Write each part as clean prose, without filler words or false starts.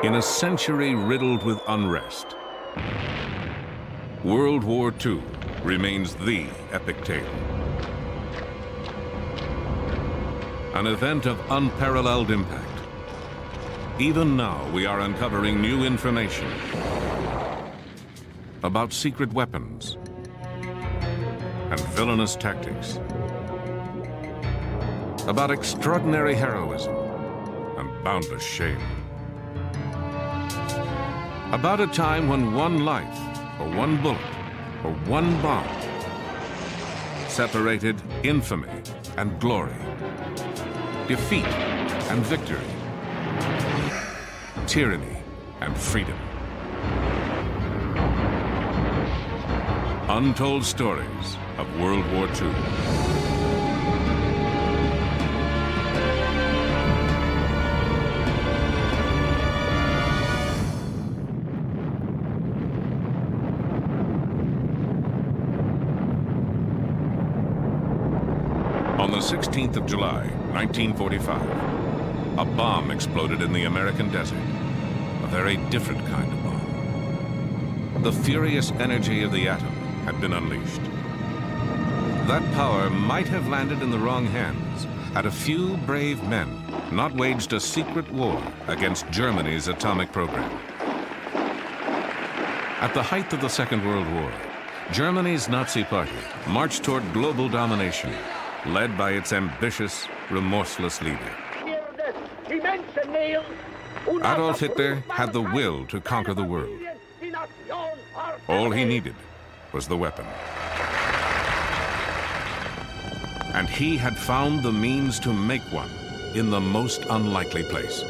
In a century riddled with unrest, World War II remains the epic tale. An event of unparalleled impact. Even now, we are uncovering new information about secret weapons and villainous tactics, about extraordinary heroism and boundless shame, about a time when one life, or one bullet, or one bomb separated infamy and glory, defeat and victory, tyranny and freedom. Untold stories of World War II. On the 16th of July, 1945, a bomb exploded in the American desert. A very different kind of bomb. The furious energy of the atom had been unleashed. That power might have landed in the wrong hands had a few brave men not waged a secret war against Germany's atomic program. At the height of the Second World War, Germany's Nazi Party marched toward global domination, led by its ambitious, remorseless leader. Adolf Hitler had the will to conquer the world. All he needed was the weapon. And he had found the means to make one in the most unlikely place.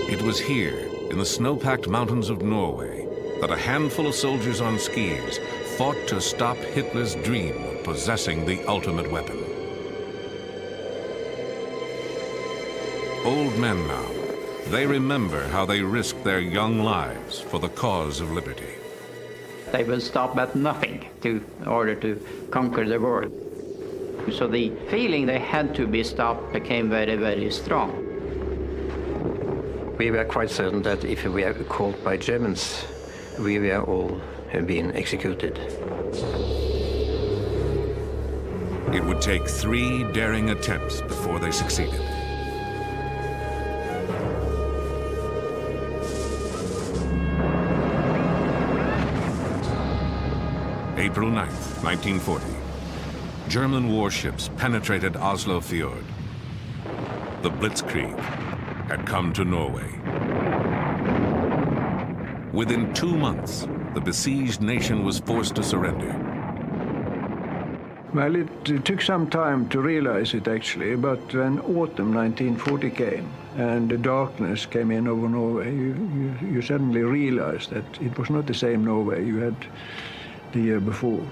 It was here, in the snow-packed mountains of Norway, that a handful of soldiers on skis fought to stop Hitler's dream of possessing the ultimate weapon. Old men now, they remember how they risked their young lives for the cause of liberty. They will stop at nothing in order to conquer the world. So the feeling they had to be stopped became very, very strong. We were quite certain that if we were caught by Germans, we were all being executed. It would take 3 daring attempts before they succeeded. April 9th, 1940. German warships penetrated Oslo Fjord. The Blitzkrieg had come to Norway. Within 2 months, the besieged nation was forced to surrender. Well, it took some time to realize it, actually, but when autumn 1940 came and the darkness came in over Norway, you suddenly realized that it was not the same Norway you had the year before.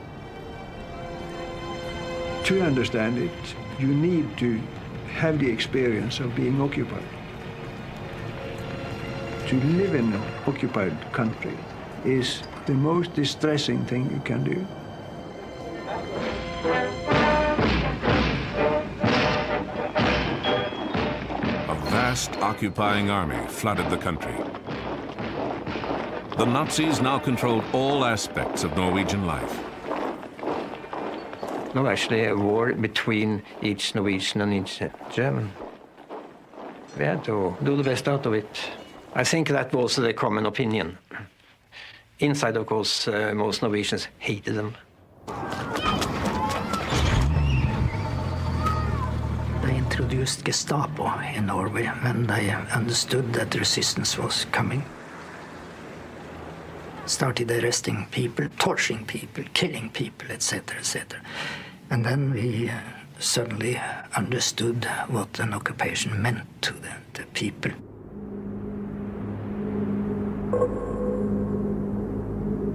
To understand it, you need to have the experience of being occupied. To live in an occupied country is the most distressing thing you can do. A vast occupying army flooded the country. The Nazis now controlled all aspects of Norwegian life. No, actually a war between each Norwegian and each German. We had to do the best out of it. I think that was the common opinion. Inside, of course, most Norwegians hated them. They introduced Gestapo in Norway when they understood that resistance was coming. Started arresting people, torturing people, killing people, etc., etc. And then we suddenly understood what an occupation meant to the people.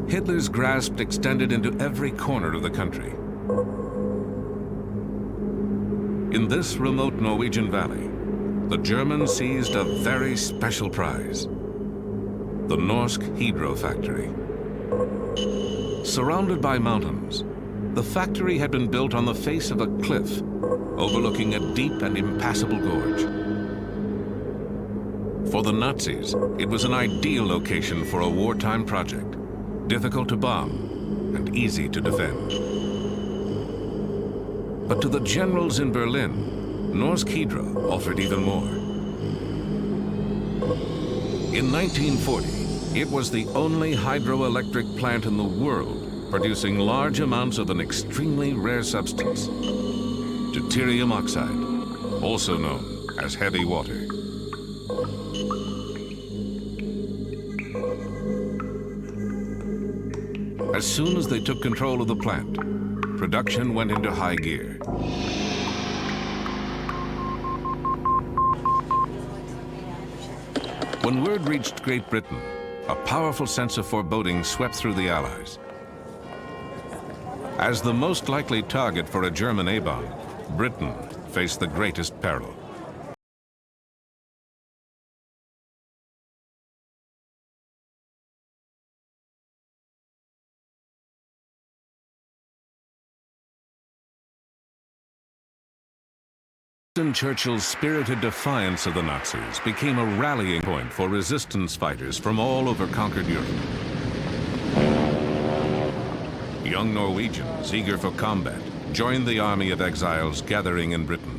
Hitler's grasp extended into every corner of the country. In this remote Norwegian valley, the Germans seized a very special prize: the Norsk Hydro factory. Surrounded by mountains, the factory had been built on the face of a cliff overlooking a deep and impassable gorge. For the Nazis, it was an ideal location for a wartime project, difficult to bomb and easy to defend. But to the generals in Berlin, Norsk Hydro offered even more. In 1940, it was the only hydroelectric plant in the world producing large amounts of an extremely rare substance, deuterium oxide, also known as heavy water. As soon as they took control of the plant, production went into high gear. When word reached Great Britain, a powerful sense of foreboding swept through the Allies. As the most likely target for a German A-bomb, Britain faced the greatest peril. Winston Churchill's spirited defiance of the Nazis became a rallying point for resistance fighters from all over conquered Europe. Young Norwegians, eager for combat, joined the army of exiles gathering in Britain.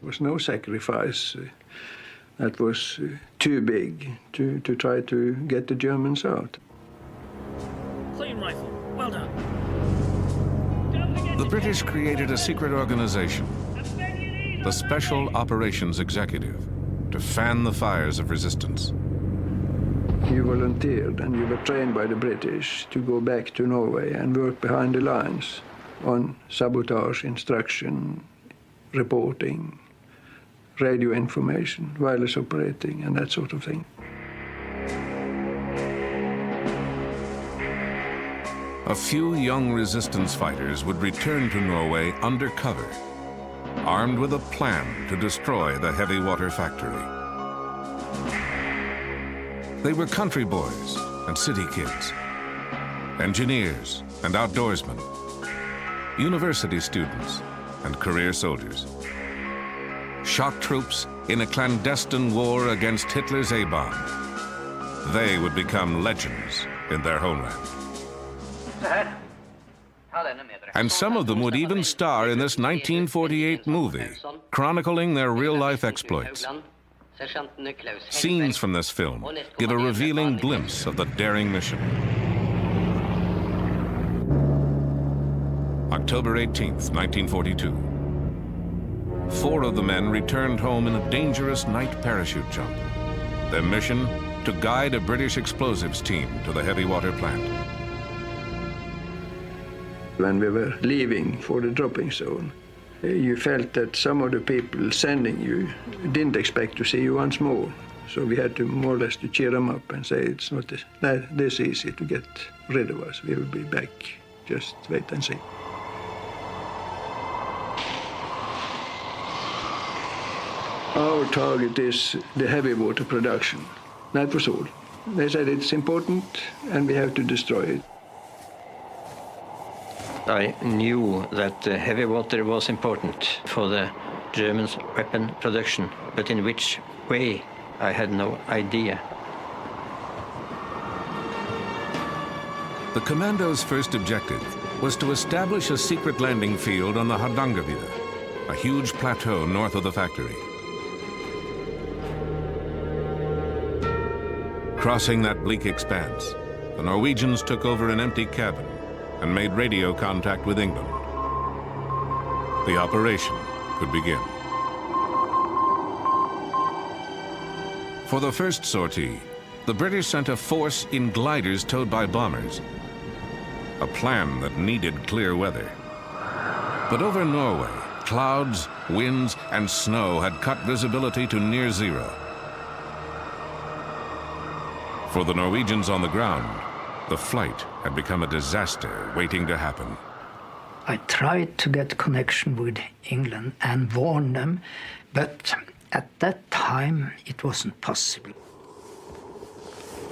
There was no sacrifice that was too big to try to get the Germans out. Clean rifle. Well done. The British created a secret organization, the Special Operations Executive, to fan the fires of resistance. You volunteered and you were trained by the British to go back to Norway and work behind the lines on sabotage, instruction, reporting, radio information, wireless operating, and that sort of thing. A few young resistance fighters would return to Norway undercover, armed with a plan to destroy the heavy water factory. They were country boys and city kids, engineers and outdoorsmen, university students and career soldiers. Shock troops in a clandestine war against Hitler's A-bomb. They would become legends in their homeland. And some of them would even star in this 1948 movie, chronicling their real-life exploits. Scenes from this film give a revealing glimpse of the daring mission. October 18th, 1942. 4 of the men returned home in a dangerous night parachute jump. Their mission, to guide a British explosives team to the heavy water plant. When we were leaving for the dropping zone, you felt that some of the people sending you didn't expect to see you once more. So we had to more or less to cheer them up and say it's not this easy to get rid of us. We will be back. Just wait and see. Our target is the heavy water production. That was all. They said it's important and we have to destroy it. I knew that heavy water was important for the Germans' weapon production, but in which way, I had no idea. The commando's first objective was to establish a secret landing field on the Hardangervidda, a huge plateau north of the factory. Crossing that bleak expanse, the Norwegians took over an empty cabin and made radio contact with England. The operation could begin. For the first sortie, the British sent a force in gliders towed by bombers, a plan that needed clear weather. But over Norway, clouds, winds, and snow had cut visibility to near zero. For the Norwegians on the ground, the flight had become a disaster waiting to happen. I tried to get connection with England and warn them, but at that time it wasn't possible.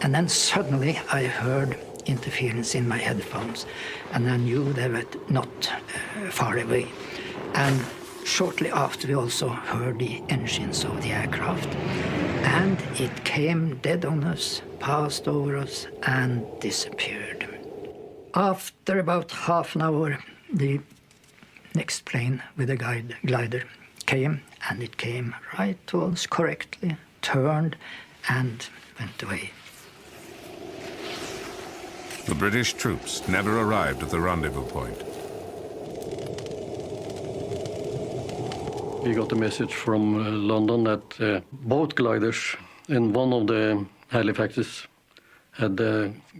And then suddenly I heard interference in my headphones, and I knew they were not far away. And shortly after we also heard the engines of the aircraft. And it came dead on us, passed over us, and disappeared. After about half an hour, the next plane with a glider came, and it came right to us correctly, turned, and went away. The British troops never arrived at the rendezvous point. We got a message from London that both gliders in one of the Halifaxes had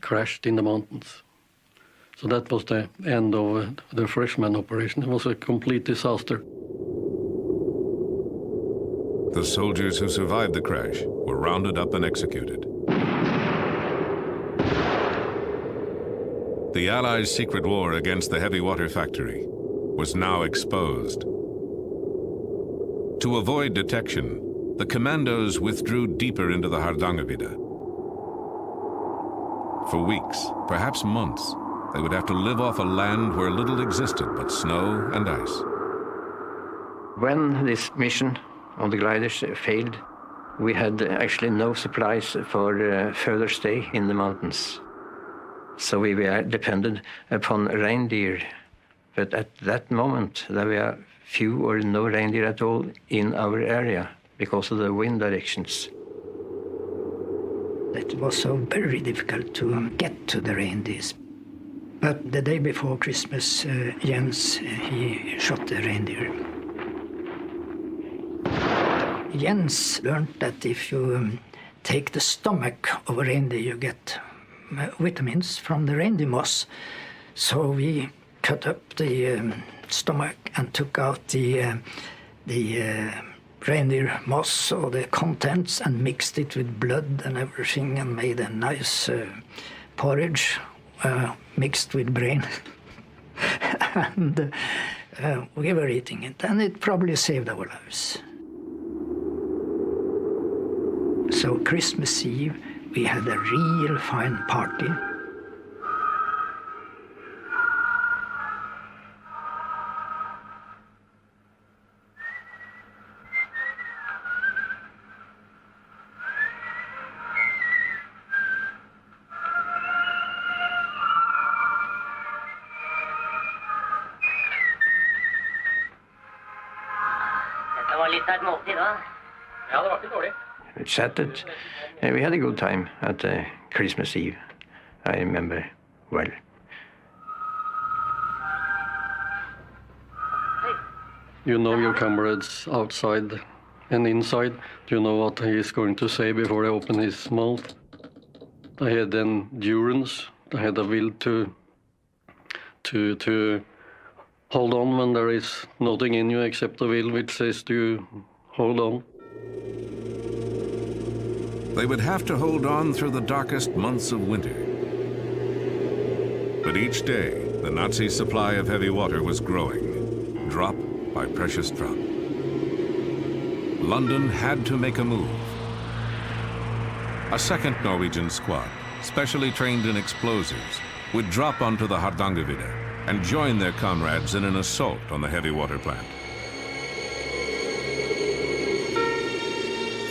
crashed in the mountains. So that was the end of the freshman operation. It was a complete disaster. The soldiers who survived the crash were rounded up and executed. The Allies' secret war against the heavy water factory was now exposed. To avoid detection, the commandos withdrew deeper into the Hardangervidda. For weeks, perhaps months, they would have to live off a land where little existed but snow and ice. When this mission on the gliders failed, we had actually no supplies for further stay in the mountains. So we were dependent upon reindeer. But at that moment, there were few or no reindeer at all in our area because of the wind directions. It was so very difficult to get to the reindeers. But the day before Christmas, Jens, he shot the reindeer. Jens learned that if you take the stomach of a reindeer, you get vitamins from the reindeer moss. So we cut up the stomach and took out the reindeer moss or the contents and mixed it with blood and everything and made a nice porridge mixed with brain. And we were eating it, and it probably saved our lives. So Christmas Eve, we had a real fine party. Det var litt av et måltid, da. Ja, det var ikke dårlig. We chatted, and we had a good time at Christmas Eve, I remember well. You know your comrades outside and inside. Do you know what he is going to say before they open his mouth? They had endurance. They had a will to hold on when there is nothing in you except the will which says to hold on. They would have to hold on through the darkest months of winter. But each day, the Nazi supply of heavy water was growing, drop by precious drop. London had to make a move. A second Norwegian squad, specially trained in explosives, would drop onto the Hardangervidda and join their comrades in an assault on the heavy water plant.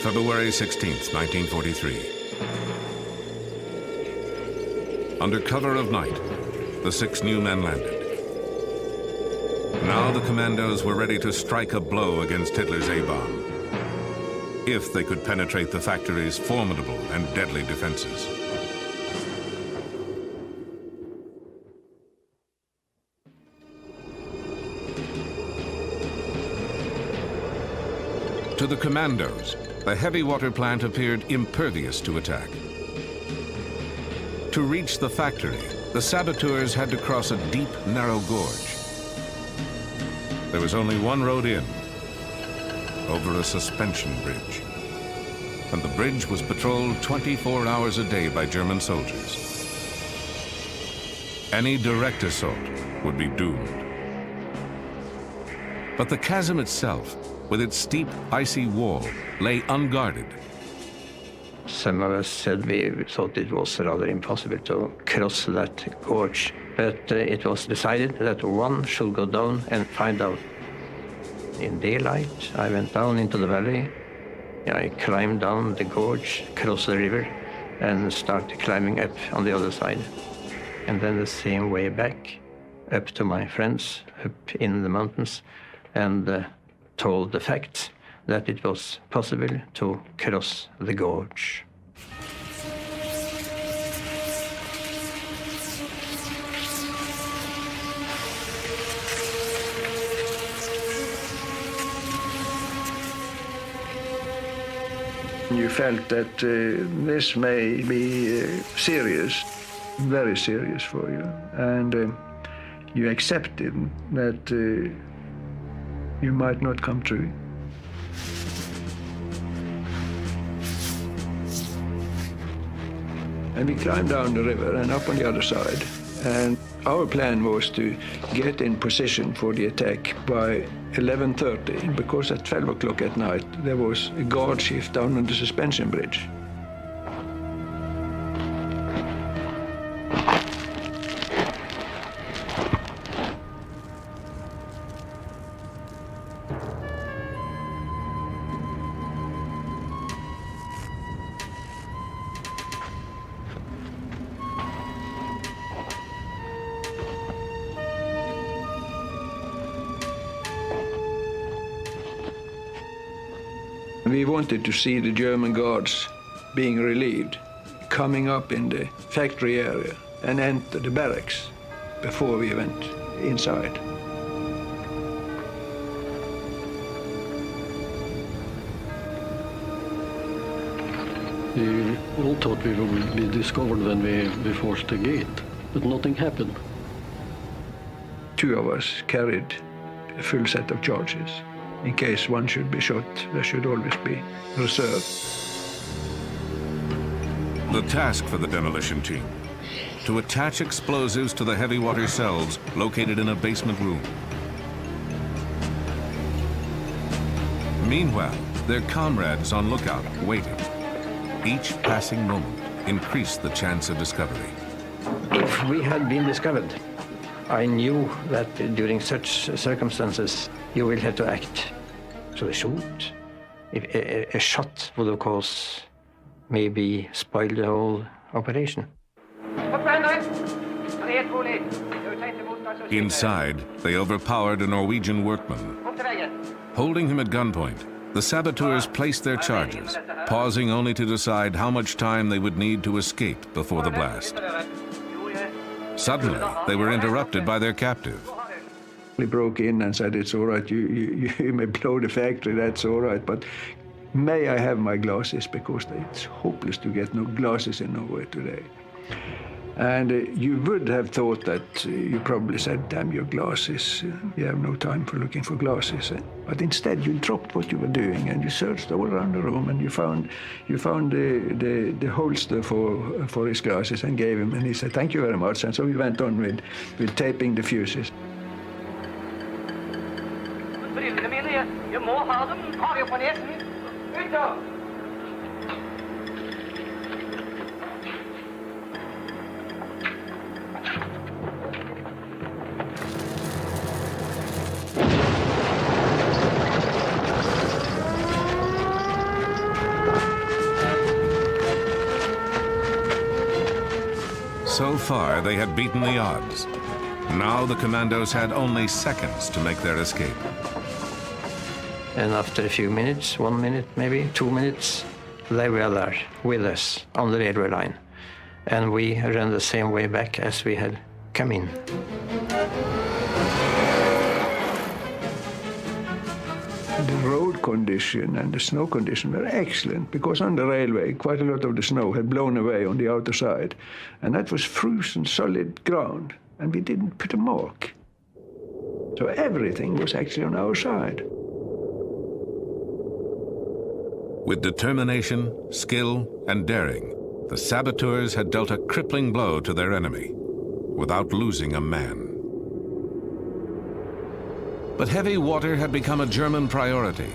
February 16th, 1943. Under cover of night, the 6 new men landed. Now the commandos were ready to strike a blow against Hitler's A-bomb, if they could penetrate the factory's formidable and deadly defenses. To the commandos, the heavy water plant appeared impervious to attack. To reach the factory, the saboteurs had to cross a deep, narrow gorge. There was only one road in, over a suspension bridge. And the bridge was patrolled 24 hours a day by German soldiers. Any direct assault would be doomed. But the chasm itself, with its steep, icy wall, lay unguarded. Some of us said we thought it was rather impossible to cross that gorge, but it was decided that one should go down and find out. In daylight, I went down into the valley, I climbed down the gorge, crossed the river, and started climbing up on the other side. And then the same way back, up to my friends, up in the mountains, and told the facts that it was possible to cross the gorge. You felt that this may be serious, very serious for you, and you accepted that you might not come true. And we climbed down the river and up on the other side, and our plan was to get in position for the attack by 11:30, because at 12 o'clock at night there was a guard shift down on the suspension bridge. We wanted to see the German guards being relieved, coming up in the factory area and enter the barracks before we went inside. We all thought we would be discovered when we forced the gate, but nothing happened. 2 of us carried a full set of charges. In case one should be shot, there should always be reserve. The task for the demolition team: to attach explosives to the heavy water cells located in a basement room. Meanwhile, their comrades on lookout waited. Each passing moment increased the chance of discovery. If we had been discovered, I knew that during such circumstances you will have to act. So they shoot. If a shot would of course maybe spoil the whole operation. Inside, they overpowered a Norwegian workman. Holding him at gunpoint, the saboteurs placed their charges, pausing only to decide how much time they would need to escape before the blast. Suddenly, they were interrupted by their captive. He broke in and said, "It's all right, you may blow the factory, that's all right, but may I have my glasses, because it's hopeless to get no glasses in Norway today." And you would have thought that you probably said, "Damn your glasses, you have no time for looking for glasses." But instead you dropped what you were doing and you searched all around the room, and you found the holster for his glasses and gave him, and he said, "Thank you very much." And so we went on with taping the fuses. Brillene mine, jeg må ha dem. Ta dem på nesen. Ut da! So far, they had beaten the odds. Now the commandos had only seconds to make their escape. And after a few minutes, 1 minute, maybe 2 minutes, they were there with us on the railway line. And we ran the same way back as we had come in. The road condition and the snow condition were excellent, because on the railway quite a lot of the snow had blown away on the outer side, and that was frozen solid ground, and we didn't put a mark. So everything was actually on our side. With determination, skill, and daring, the saboteurs had dealt a crippling blow to their enemy without losing a man. But heavy water had become a German priority,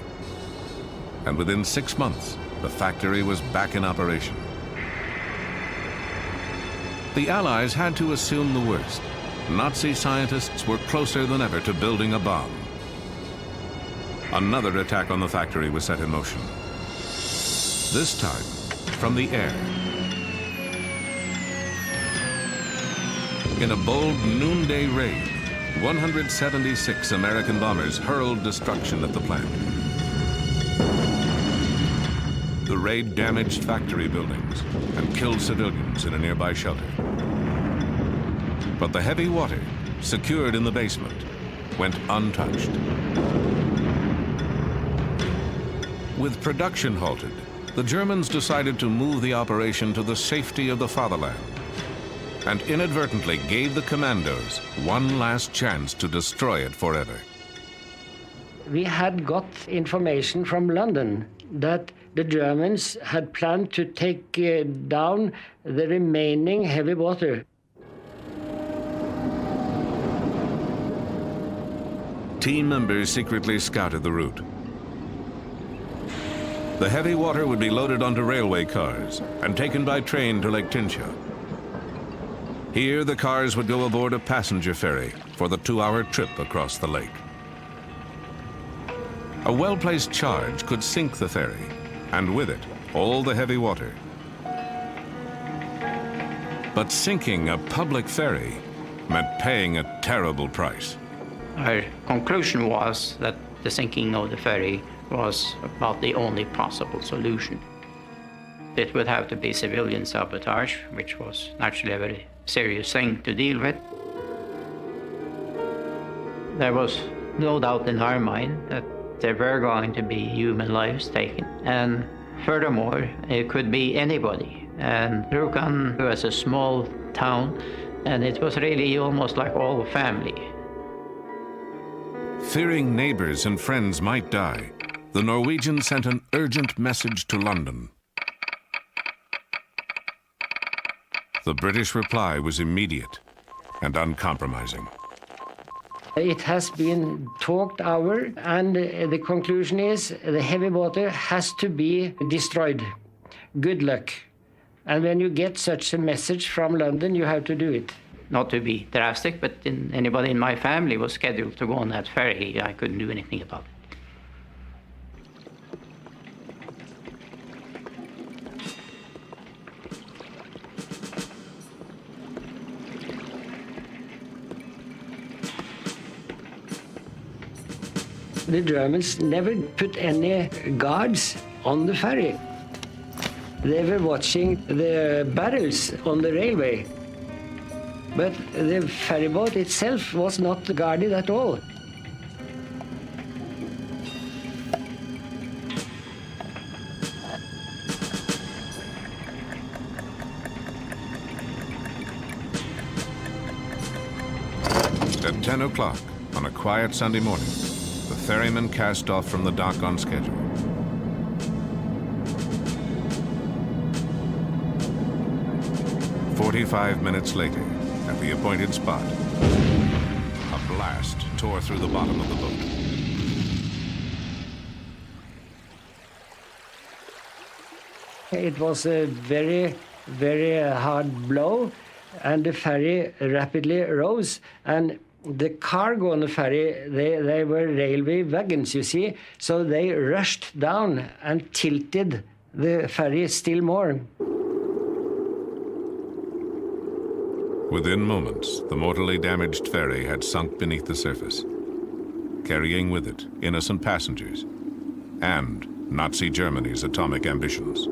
and within 6 months, the factory was back in operation. The Allies had to assume the worst. Nazi scientists were closer than ever to building a bomb. Another attack on the factory was set in motion. This time, from the air. In a bold noonday raid, 176 American bombers hurled destruction at the plant. The raid damaged factory buildings and killed civilians in a nearby shelter. But the heavy water, secured in the basement, went untouched. With production halted, the Germans decided to move the operation to the safety of the fatherland, and inadvertently gave the commandos one last chance to destroy it forever. We had got information from London that the Germans had planned to take down the remaining heavy water. Team members secretly scouted the route. The heavy water would be loaded onto railway cars and taken by train to Lake Tincha. Here, the cars would go aboard a passenger ferry for the 2-hour trip across the lake. A well-placed charge could sink the ferry, and with it, all the heavy water. But sinking a public ferry meant paying a terrible price. Our conclusion was that the sinking of the ferry was about the only possible solution. It would have to be civilian sabotage, which was naturally a very serious thing to deal with. There was no doubt in our mind that there were going to be human lives taken. And furthermore, it could be anybody. And Rjukan was a small town, and it was really almost like all family. Fearing neighbors and friends might die, the Norwegians sent an urgent message to London. The British reply was immediate and uncompromising. It has been talked over, and the conclusion is the heavy water has to be destroyed. Good luck. And when you get such a message from London, you have to do it. Not to be drastic, but anybody in my family was scheduled to go on that ferry. I couldn't do anything about it. The Germans never put any guards on the ferry. They were watching the barrels on the railway. But the ferryboat itself was not guarded at all. At 10 o'clock on a quiet Sunday morning, the ferryman cast off from the dock on schedule. "45 minutes later, at the appointed spot, a blast tore through the bottom of the boat. It was a very, very hard blow, and the ferry rapidly rose. And the cargo on the ferry, they were railway wagons, you see, so they rushed down and tilted the ferry still more. Within moments, the mortally damaged ferry had sunk beneath the surface, carrying with it innocent passengers and Nazi Germany's atomic ambitions.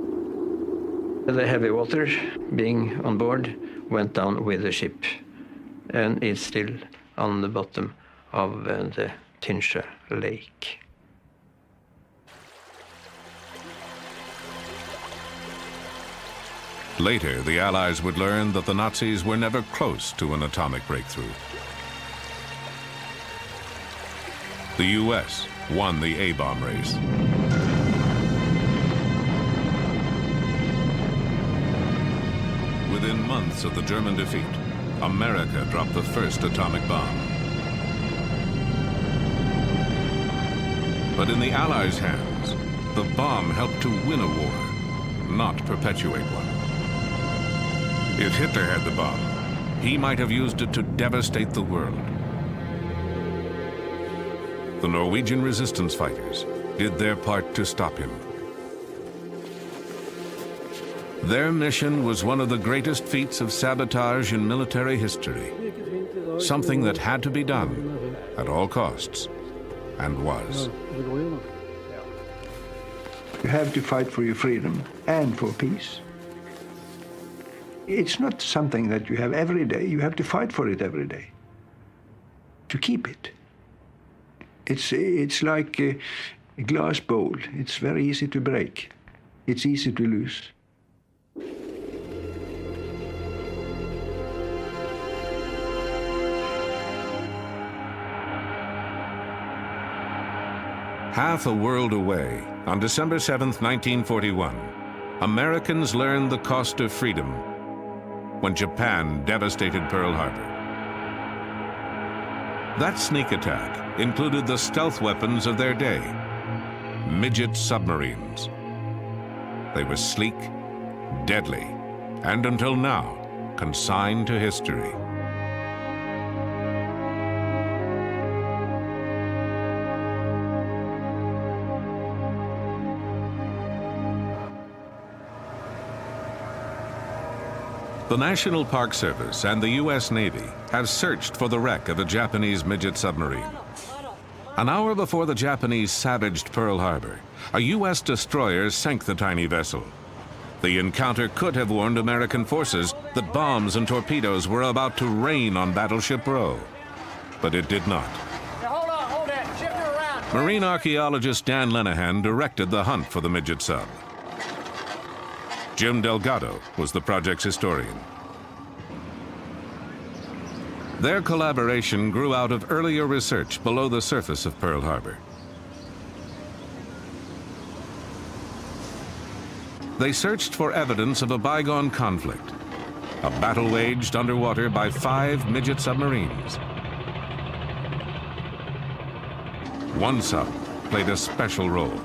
The heavy water being on board went down with the ship and is still on the bottom of the Tincha Lake. Later, the Allies would learn that the Nazis were never close to an atomic breakthrough. The U.S. won the A-bomb race. Within months of the German defeat, America dropped the first atomic bomb. But in the Allies' hands, the bomb helped to win a war, not perpetuate one. If Hitler had the bomb, he might have used it to devastate the world. The Norwegian resistance fighters did their part to stop him. Their mission was one of the greatest feats of sabotage in military history. Something that had to be done at all costs, and was. You have to fight for your freedom and for peace. It's not something that you have every day. You have to fight for it every day to keep it. It's like a glass bowl. It's very easy to break. It's easy to lose. Half a world away, on December 7th, 1941, Americans learned the cost of freedom when Japan devastated Pearl Harbor. That sneak attack included the stealth weapons of their day, midget submarines. They were sleek, deadly, and until now, consigned to history. The National Park Service and the U.S. Navy have searched for the wreck of a Japanese midget submarine. An hour before the Japanese savaged Pearl Harbor, a U.S. destroyer sank the tiny vessel. The encounter could have warned American forces that bombs and torpedoes were about to rain on Battleship Row, but it did not. Now hold that. Shift her around. Marine archaeologist Dan Lenehan directed the hunt for the midget sub. Jim Delgado was the project's historian. Their collaboration grew out of earlier research below the surface of Pearl Harbor. They searched for evidence of a bygone conflict, a battle waged underwater by 5 midget submarines. One sub played a special role.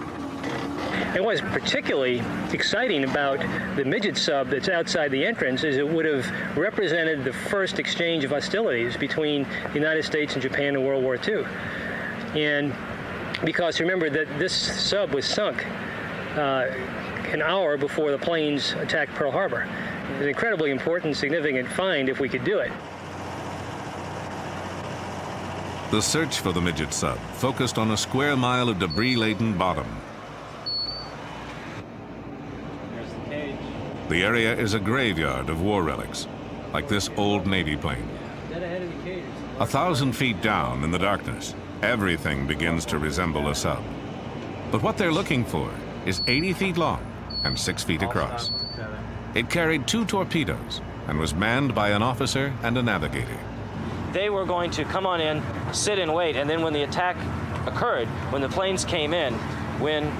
And what's particularly exciting about the midget sub that's outside the entrance is it would have represented the first exchange of hostilities between the United States and Japan in World War II. And because remember that this sub was sunk an hour before the planes attacked Pearl Harbor. It's an incredibly important, significant find if we could do it. The search for the midget sub focused on a square mile of debris-laden bottom. The area is a graveyard of war relics, like this old Navy plane. 1,000 feet down in the darkness, everything begins to resemble a sub. But what they're looking for is 80 feet long and 6 feet across. It carried 2 torpedoes and was manned by an officer and a navigator. They were going to come on in, sit and wait, and then when the attack occurred, when the planes came in, when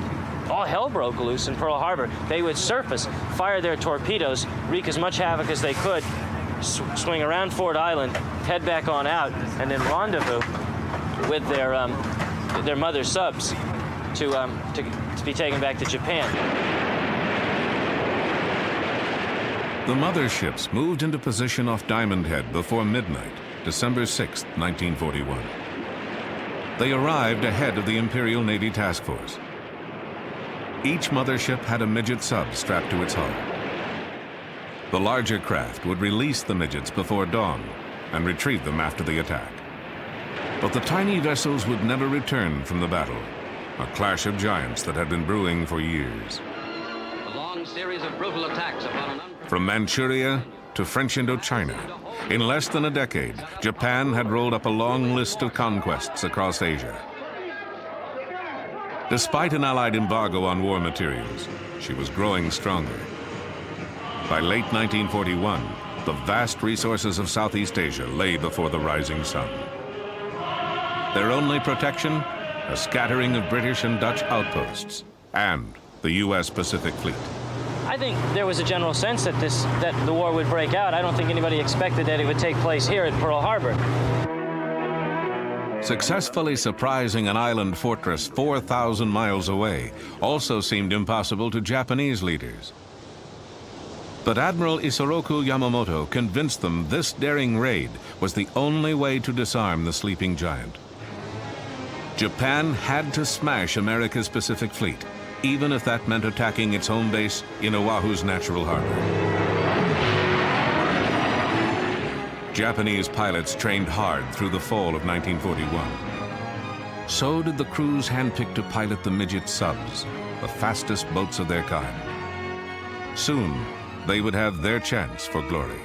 all hell broke loose in Pearl Harbor, they would surface, fire their torpedoes, wreak as much havoc as they could, swing around Ford Island, head back on out, and then rendezvous with their mother subs to be taken back to Japan. The mother ships moved into position off Diamond Head before midnight, December 6, 1941. They arrived ahead of the Imperial Navy Task Force. Each mothership had a midget sub strapped to its hull. The larger craft would release the midgets before dawn and retrieve them after the attack. But the tiny vessels would never return from the battle, a clash of giants that had been brewing for years. A long series of brutal attacks upon From Manchuria to French Indochina, in less than a decade, Japan had rolled up a long list of conquests across Asia. Despite an Allied embargo on war materials, she was growing stronger. By late 1941, the vast resources of Southeast Asia lay before the rising sun. Their only protection, a scattering of British and Dutch outposts, and the U.S. Pacific Fleet. I think there was a general sense that the war would break out. I don't think anybody expected that it would take place here at Pearl Harbor. Successfully surprising an island fortress 4,000 miles away also seemed impossible to Japanese leaders. But Admiral Isoroku Yamamoto convinced them this daring raid was the only way to disarm the sleeping giant. Japan had to smash America's Pacific Fleet even if that meant attacking its home base in Oahu's natural harbor. Japanese pilots trained hard through the fall of 1941. So did the crews handpicked to pilot the midget subs, the fastest boats of their kind. Soon, they would have their chance for glory.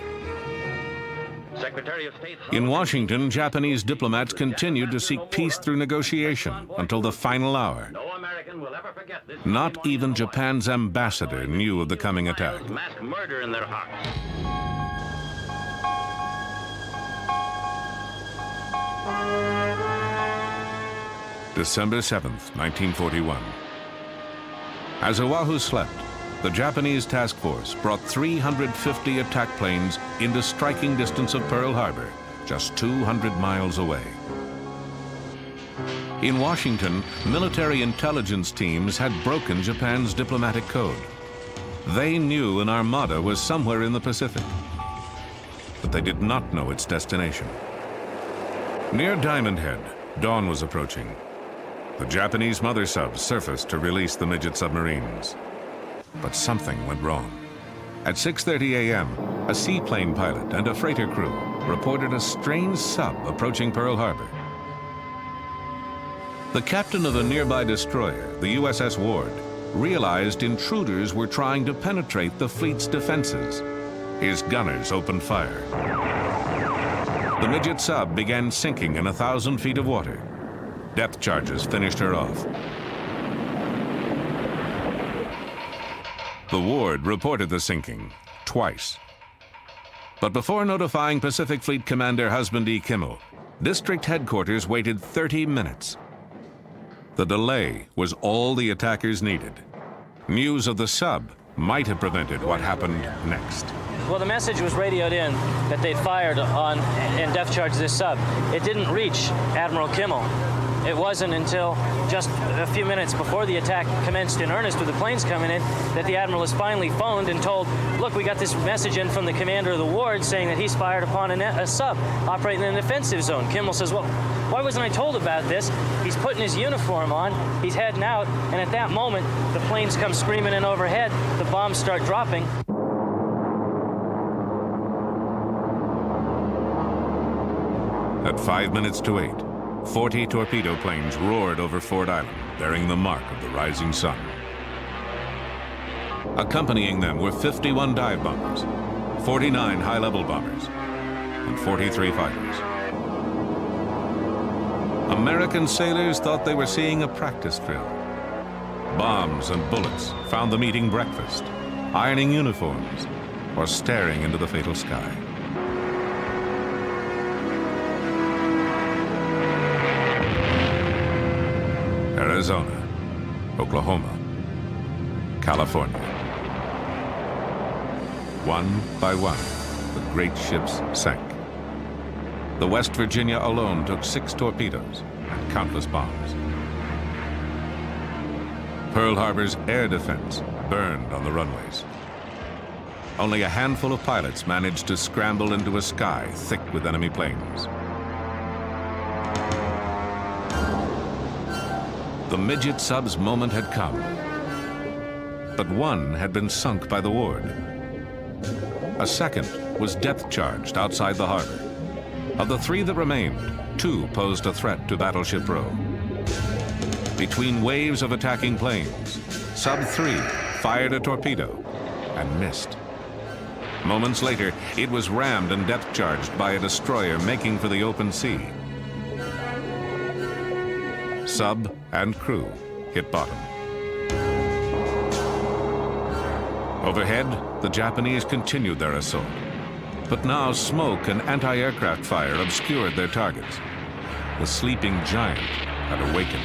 Secretary of State. In Washington, Japanese diplomats continued to seek peace through negotiation until the final hour. No American will ever forget this. Not even Japan's ambassador knew of the coming attack. Mass murder in their hearts. December 7th, 1941. As Oahu slept, the Japanese task force brought 350 attack planes into striking distance of Pearl Harbor, just 200 miles away. In Washington, military intelligence teams had broken Japan's diplomatic code. They knew an armada was somewhere in the Pacific, but they did not know its destination. Near Diamond Head, dawn was approaching. The Japanese mother subs surfaced to release the midget submarines. But something went wrong. At 6:30 a.m., a seaplane pilot and a freighter crew reported a strange sub approaching Pearl Harbor. The captain of a nearby destroyer, the USS Ward, realized intruders were trying to penetrate the fleet's defenses. His gunners opened fire. The midget sub began sinking in 1,000 feet of water. Depth charges finished her off. The Ward reported the sinking twice. But before notifying Pacific Fleet Commander Husband E. Kimmel, District Headquarters waited 30 minutes. The delay was all the attackers needed. News of the sub might have prevented what happened next. Well, the message was radioed in that they'd fired on and depth charged this sub. It didn't reach Admiral Kimmel. It wasn't until just a few minutes before the attack commenced in earnest with the planes coming in that the Admiral was finally phoned and told, look, we got this message in from the commander of the ward saying that he's fired upon a sub operating in an offensive zone. Kimmel says, well, why wasn't I told about this? He's putting his uniform on, he's heading out, and at that moment, the planes come screaming in overhead, the bombs start dropping. At 5 minutes to 8, 40 torpedo planes roared over Ford Island, bearing the mark of the rising sun. Accompanying them were 51 dive bombers, 49 high-level bombers, and 43 fighters. American sailors thought they were seeing a practice drill. Bombs and bullets found them eating breakfast, ironing uniforms, or staring into the fatal sky. Arizona, Oklahoma, California. One by one, the great ships sank. The West Virginia alone took 6 torpedoes and countless bombs. Pearl Harbor's air defense burned on the runways. Only a handful of pilots managed to scramble into a sky thick with enemy planes. The midget sub's moment had come, but one had been sunk by the Ward. A second was depth-charged outside the harbor. Of the 3 that remained, 2 posed a threat to Battleship Row. Between waves of attacking planes, Sub 3 fired a torpedo and missed. Moments later, it was rammed and depth-charged by a destroyer making for the open sea. Sub and crew hit bottom. Overhead, the Japanese continued their assault. But now smoke and anti-aircraft fire obscured their targets. The sleeping giant had awakened.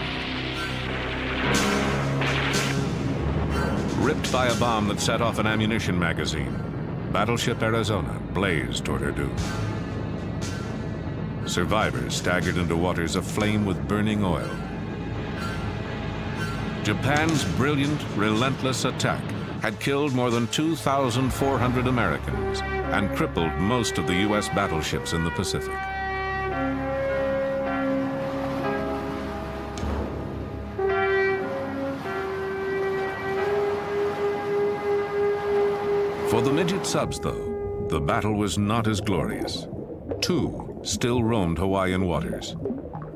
Ripped by a bomb that set off an ammunition magazine, Battleship Arizona blazed toward her doom. Survivors staggered into waters aflame with burning oil. Japan's brilliant, relentless attack had killed more than 2,400 Americans and crippled most of the U.S. battleships in the Pacific. For the midget subs, though, the battle was not as glorious. 2 still roamed Hawaiian waters.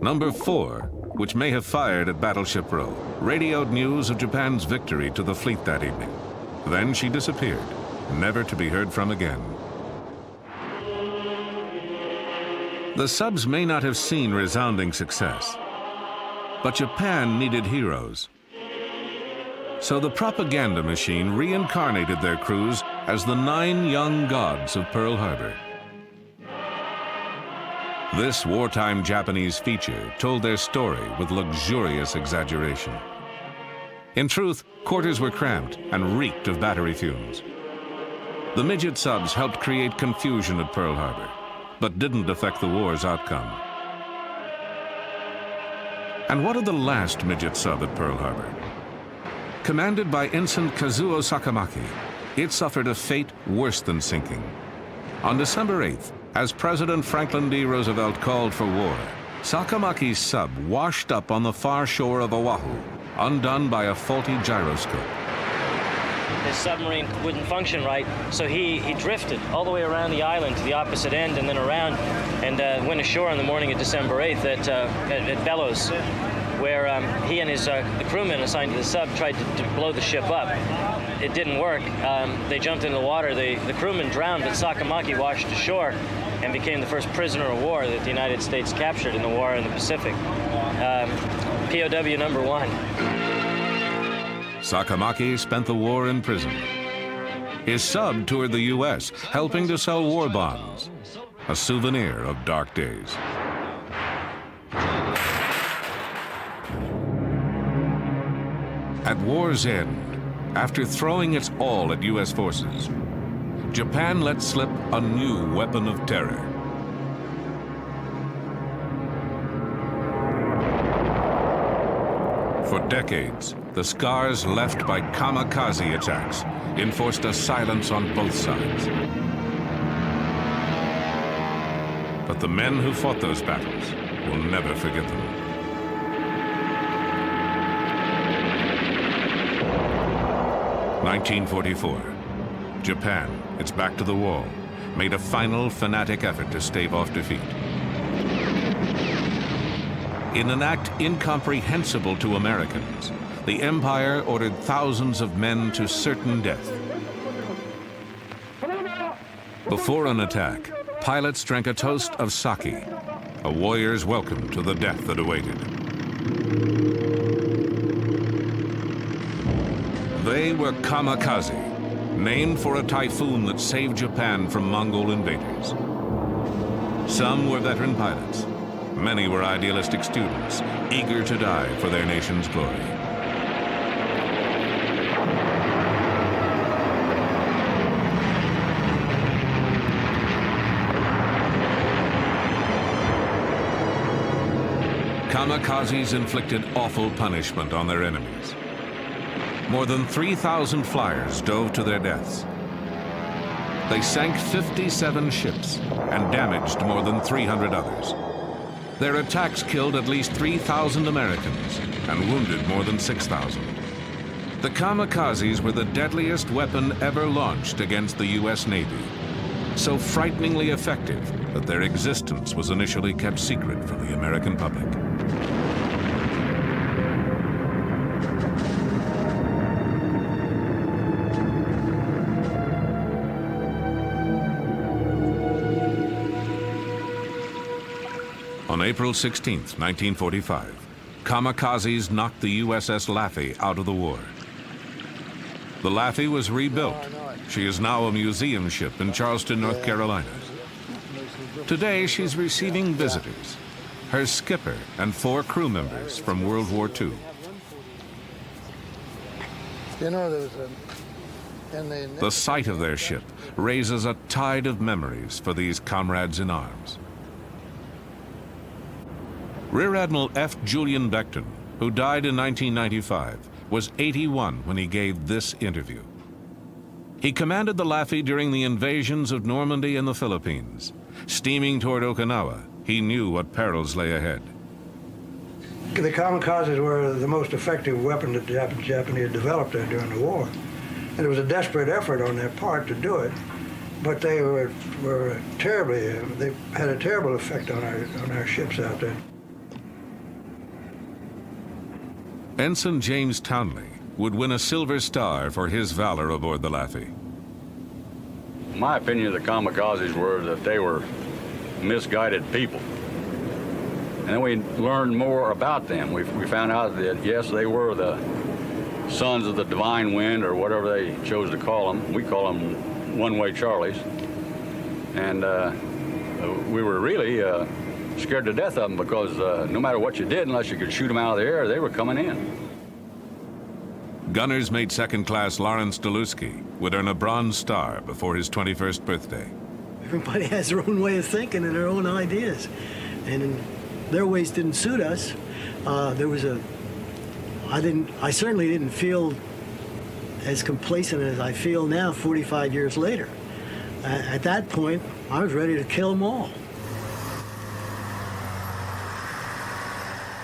Number 4, which may have fired at Battleship Row, radioed news of Japan's victory to the fleet that evening. Then she disappeared, never to be heard from again. The subs may not have seen resounding success, but Japan needed heroes. So the propaganda machine reincarnated their crews as the 9 young gods of Pearl Harbor. This wartime Japanese feature told their story with luxurious exaggeration. In truth, quarters were cramped and reeked of battery fumes. The midget subs helped create confusion at Pearl Harbor, but didn't affect the war's outcome. And what of the last midget sub at Pearl Harbor? Commanded by Ensign Kazuo Sakamaki, it suffered a fate worse than sinking. On December 8th, as President Franklin D. Roosevelt called for war, Sakamaki's sub washed up on the far shore of Oahu, undone by a faulty gyroscope. His submarine wouldn't function right, so he drifted all the way around the island to the opposite end and then around, and went ashore on the morning of December 8th at Bellows, where he and the crewmen assigned to the sub tried to blow the ship up. It didn't work. They jumped into the water. The crewmen drowned, but Sakamaki washed ashore and became the first prisoner of war that the United States captured in the war in the Pacific. POW number 1. Sakamaki spent the war in prison. His sub toured the U.S., helping to sell war bonds, a souvenir of dark days. At war's end, after throwing its all at U.S. forces, Japan let slip a new weapon of terror. For decades, the scars left by kamikaze attacks enforced a silence on both sides. But the men who fought those battles will never forget them. (1944). Japan, its back to the wall, made a final fanatic effort to stave off defeat. In an act incomprehensible to Americans, the Empire ordered thousands of men to certain death. Before an attack, pilots drank a toast of sake, a warrior's welcome to the death that awaited. They were kamikaze, named for a typhoon that saved Japan from Mongol invaders. Some were veteran pilots. Many were idealistic students, eager to die for their nation's glory. Kamikazes inflicted awful punishment on their enemies. More than 3,000 flyers dove to their deaths. They sank 57 ships and damaged more than 300 others. Their attacks killed at least 3,000 Americans and wounded more than 6,000. The kamikazes were the deadliest weapon ever launched against the U.S. Navy, so frighteningly effective that their existence was initially kept secret from the American public. On April 16, 1945, kamikazes knocked the USS Laffey out of the war. The Laffey was rebuilt. She is now a museum ship in Charleston, North Carolina. Today, she's receiving visitors, her skipper and 4 crew members from World War II. The sight of their ship raises a tide of memories for these comrades in arms. Rear Admiral F. Julian Beckton, who died in 1995, was 81 when he gave this interview. He commanded the Laffey during the invasions of Normandy and the Philippines. Steaming toward Okinawa, he knew what perils lay ahead. The kamikazes were the most effective weapon that the Japanese developed during the war. And it was a desperate effort on their part to do it, but they were terribly, they had a terrible effect on our ships out there. Ensign James Townley would win a Silver Star for his valor aboard the Laffey. My opinion of the kamikazes were that they were misguided people. And then we learned more about them. We found out that, yes, they were the sons of the divine wind, or whatever they chose to call them. We call them one-way Charlies. And we were really scared to death of them, because no matter what you did, unless you could shoot them out of the air, they were coming in. Gunners Mate Second Class Lawrence Delusky would earn a Bronze Star before his 21st birthday. Everybody has their own way of thinking and their own ideas, and their ways didn't suit us. I certainly didn't feel as complacent as I feel now 45 years later. At that point, I was ready to kill them all.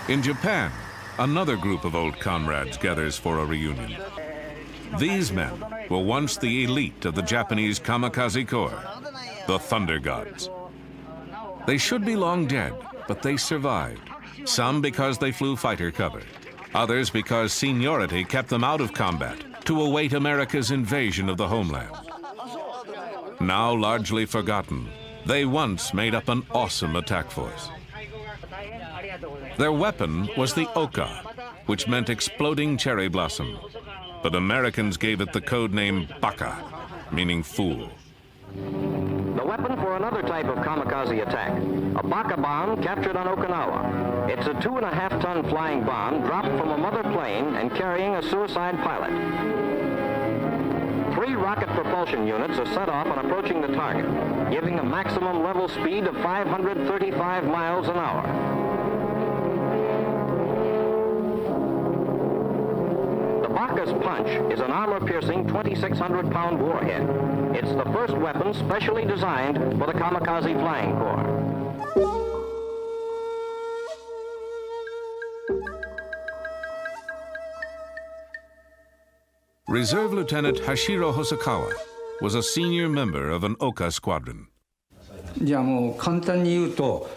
In Japan, another group of old comrades gathers for a reunion. These men were once the elite of the Japanese kamikaze corps, the Thunder Gods. They should be long dead, but they survived. Some because they flew fighter cover, others because seniority kept them out of combat to await America's invasion of the homeland. Now largely forgotten, they once made up an awesome attack force. Their weapon was the Oka, which meant exploding cherry blossom. But Americans gave it the code name Baka, meaning fool. The weapon for another type of kamikaze attack, a Baka bomb captured on Okinawa. It's a 2.5-ton flying bomb dropped from a mother plane and carrying a suicide pilot. 3 rocket propulsion units are set off on approaching the target, giving a maximum level speed of 535 miles an hour. Baka's punch is an armor-piercing 2,600-pound warhead. It's the first weapon specially designed for the kamikaze flying corps. Reserve Lieutenant Hashiro Hosokawa was a senior member of an Oka squadron. じゃあもう簡単に言うと、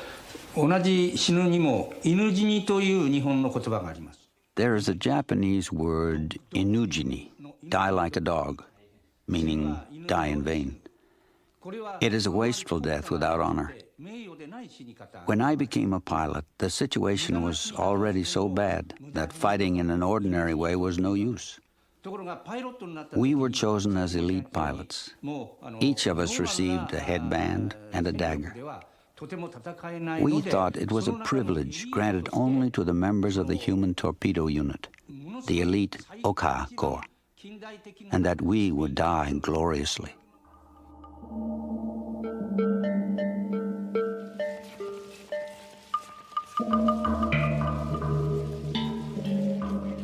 同じ死ぬにも犬死にという日本の言葉があります。 There is a Japanese word, inujini, die like a dog, meaning die in vain. It is a wasteful death without honor. When I became a pilot, the situation was already so bad that fighting in an ordinary way was no use. We were chosen as elite pilots. Each of us received a headband and a dagger. We thought it was a privilege granted only to the members of the human torpedo unit, the elite Oka Corps, and that we would die gloriously.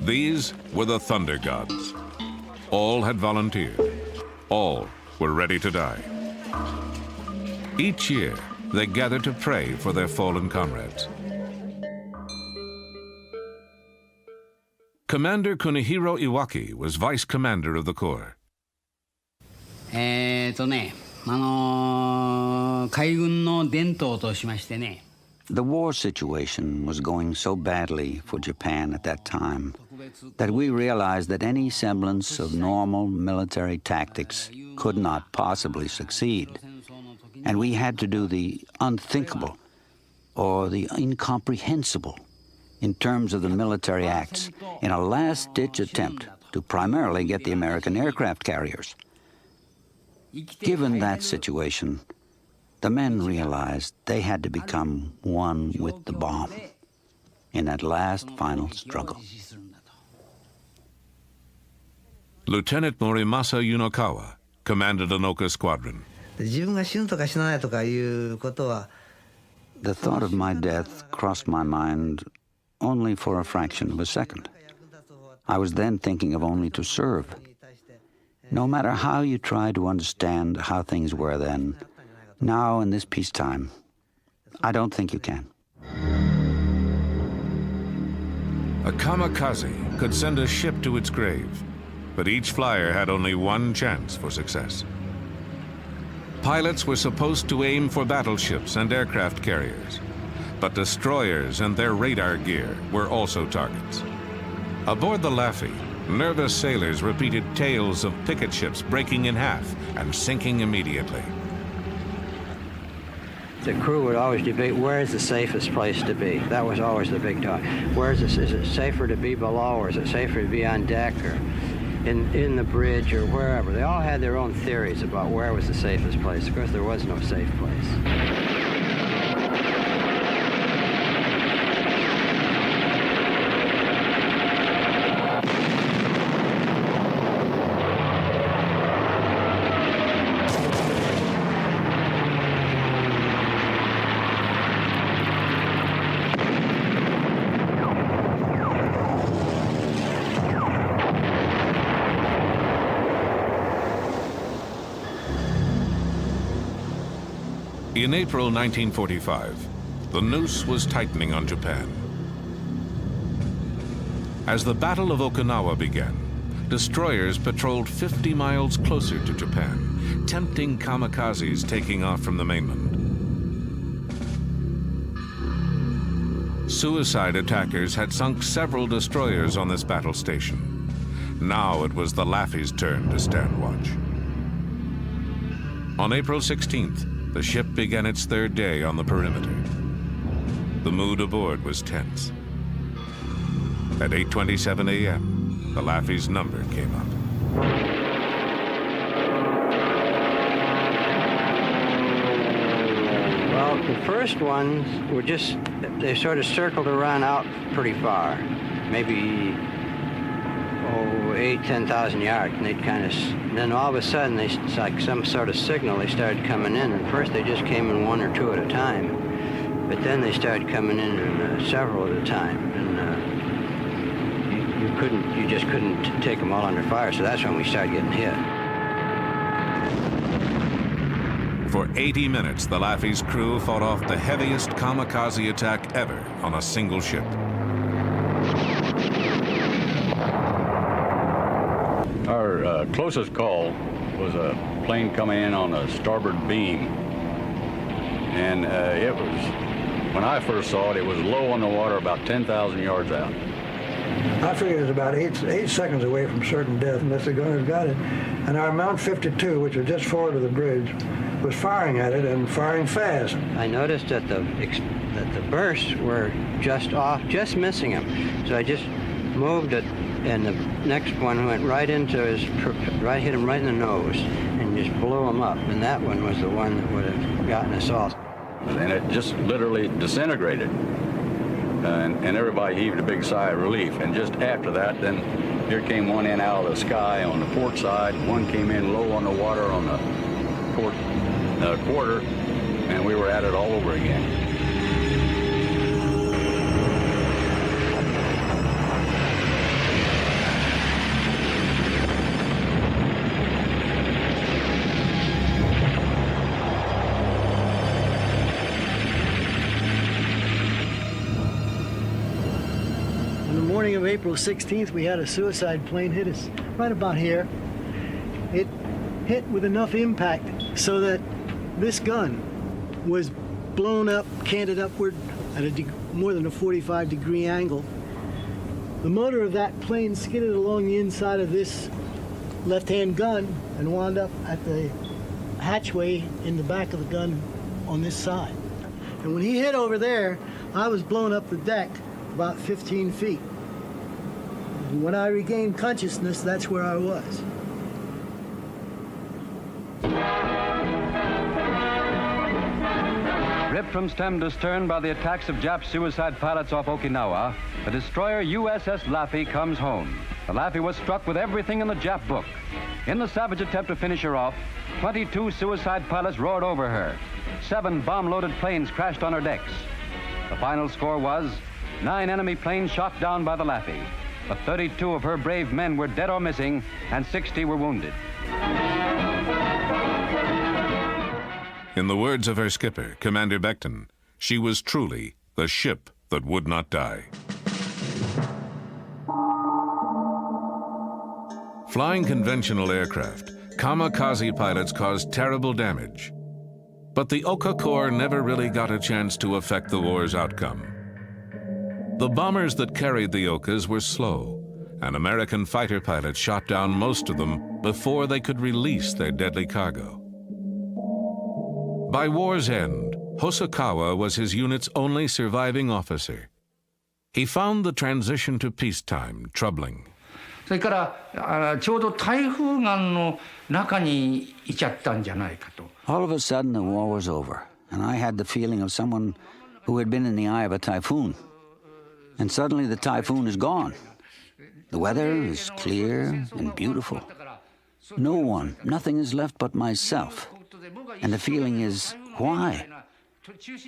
These were the Thunder Gods. All had volunteered. All were ready to die. Each year, they gathered to pray for their fallen comrades. Commander Kunihiro Iwaki was vice commander of the Corps. 海軍の伝統としましてね。 The war situation was going so badly for Japan at that time that we realized that any semblance of normal military tactics could not possibly succeed. And we had to do the unthinkable or the incomprehensible in terms of the military acts in a last-ditch attempt to primarily get the American aircraft carriers. Given that situation, the men realized they had to become one with the bomb in that last final struggle. Lieutenant Morimasa Yunokawa commanded an Oka squadron. The thought of my death crossed my mind only for a fraction of a second. I was then thinking of only to serve. No matter how you try to understand how things were then, now in this peacetime, I don't think you can. A kamikaze could send a ship to its grave, but each flyer had only one chance for success. Pilots were supposed to aim for battleships and aircraft carriers, but destroyers and their radar gear were also targets. Aboard the Laffey, nervous sailors repeated tales of picket ships breaking in half and sinking immediately. The crew would always debate where is the safest place to be. That was always the big talk. Is it safer to be below, or is it safer to be on deck, or in the bridge, or wherever? They all had their own theories about where was the safest place. Of course, there was no safe place. In April 1945, the noose was tightening on Japan. As the Battle of Okinawa began, destroyers patrolled 50 miles closer to Japan, tempting kamikazes taking off from the mainland. Suicide attackers had sunk several destroyers on this battle station. Now it was the Laffey's turn to stand watch. On April 16th, the ship began its third day on the perimeter. The mood aboard was tense. At 8:27 a.m., the Laffey's number came up. Well, the first ones were they sort of circled around out pretty far, maybe 10,000 yards, and they'd kind of, then all of a sudden, it's like some sort of signal, they started coming in, and first they just came in one or two at a time, but then they started coming in several at a time, and you just couldn't take them all under fire, so that's when we started getting hit. For 80 minutes, the Laffey's crew fought off the heaviest kamikaze attack ever on a single ship. Our closest call was a plane coming in on a starboard beam. And it was, when I first saw it, it was low on the water, about 10,000 yards out. I figured it was about eight seconds away from certain death unless the gunners got it. And our Mount 52, which was just forward of the bridge, was firing at it and firing fast. I noticed that the bursts were just off, just missing him. So I just moved it, and the next one went right into hit him right in the nose, and just blew him up. And that one was the one that would have gotten us all. And it just literally disintegrated. And everybody heaved a big sigh of relief. And just after that, then here came one in out of the sky on the port side. One came in low on the water on the port quarter, and we were at it all over again. Of April 16th, we had a suicide plane hit us right about here. It hit with enough impact so that this gun was blown up, canted upward at more than a 45-degree angle. The motor of that plane skidded along the inside of this left-hand gun and wound up at the hatchway in the back of the gun on this side. And when he hit over there, I was blown up the deck about 15 feet. When I regained consciousness, that's where I was. Ripped from stem to stern by the attacks of Jap suicide pilots off Okinawa, the destroyer USS Laffey comes home. The Laffey was struck with everything in the Jap book. In the savage attempt to finish her off, 22 suicide pilots roared over her. 7 bomb-loaded planes crashed on her decks. The final score was 9 enemy planes shot down by the Laffey. But 32 of her brave men were dead or missing, and 60 were wounded. In the words of her skipper, Commander Beckton, she was truly the ship that would not die. Flying conventional aircraft, kamikaze pilots caused terrible damage. But the Oka Corps never really got a chance to affect the war's outcome. The bombers that carried the Okas were slow, and American fighter pilots shot down most of them before they could release their deadly cargo. By war's end, Hosokawa was his unit's only surviving officer. He found the transition to peacetime troubling. それからちょうど台風眼の中にいちゃったんじゃないかと。 All of a sudden, the war was over, and I had the feeling of someone who had been in the eye of a typhoon. And suddenly the typhoon is gone. The weather is clear and beautiful. No one, nothing is left but myself. And the feeling is, why?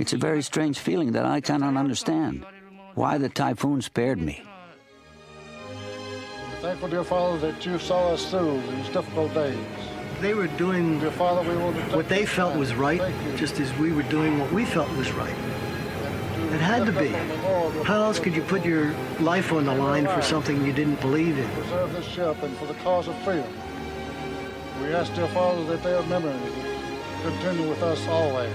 It's a very strange feeling that I cannot understand. Why the typhoon spared me. Thankful, dear Father, that you saw us through these difficult days. They were doing Dear Father, we will what they felt was right, just as we were doing what we felt was right. It had to be. How else could you put your life on the line for something you didn't believe in? preserve this ship and for the cause of freedom. We ask, dear Father, that their memory continue with us always.